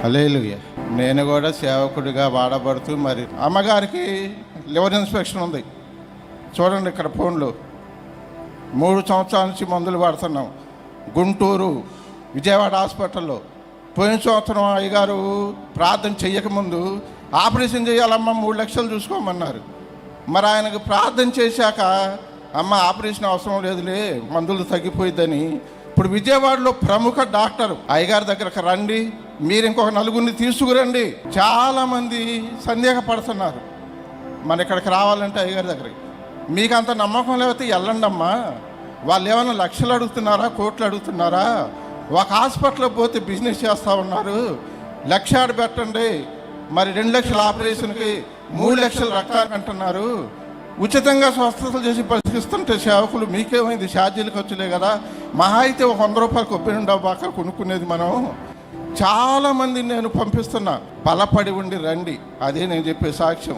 హల్లెలూయా. నేను కూడా సేవకుడిగా వాడబడుతూ మరి అమ్మగారికి లివర్ ఇన్స్పెక్షన్ ఉంది. చూడండి ఇక్కడ ఫోన్లో 3 సంవత్సరాల నుంచి మందులు వాడుతున్నాం. గుంటూరు విజయవాడ హాస్పిటల్లో పోయిన సంవత్సరం అయ్యగారు ప్రార్థన చెయ్యకముందు ఆపరేషన్ చేయాలమ్మ 3 లక్షలు చూసుకోమన్నారు. మరి ఆయనకు ప్రార్థన చేశాక అమ్మ ఆపరేషన్ అవసరం లేదులే మందులు తగ్గిపోయిద్దని ఇప్పుడు విజయవాడలో ప్రముఖ డాక్టర్ అయ్యగారి దగ్గరకు రండి, మీరు ఇంకొక 4 తీసుకురండి. చాలామంది సందేహపడుతున్నారు మన ఇక్కడికి రావాలంటే అయ్యగారి దగ్గరికి. మీకు అంత నమ్మకం లేకపోతే వెళ్ళండి అమ్మా. వాళ్ళు ఏమైనా లక్షలు అడుగుతున్నారా, కోట్లు అడుగుతున్నారా? ఒక హాస్పిటల్కి పోతే బిజినెస్ చేస్తూ ఉన్నారు. 1 లక్ష ఆడ పెట్టండి, మరి 2 లక్షల ఆపరేషన్కి 3 లక్షల రక్తానికి అంటున్నారు. ఉచితంగా స్వస్థతలు చేసి పరిశీలిస్తుంటే సేవకులు మీకేమైంది, ఛార్జీలు ఖర్చులే కదా, మహా అయితే ఒక 100 రూపాయలు కొబ్బరి డబ్బాక కొనుక్కునేది మనం. చాలామంది నేను పంపిస్తున్నా, బలపడి ఉండి రండి. అదే నేను చెప్పే సాక్ష్యం.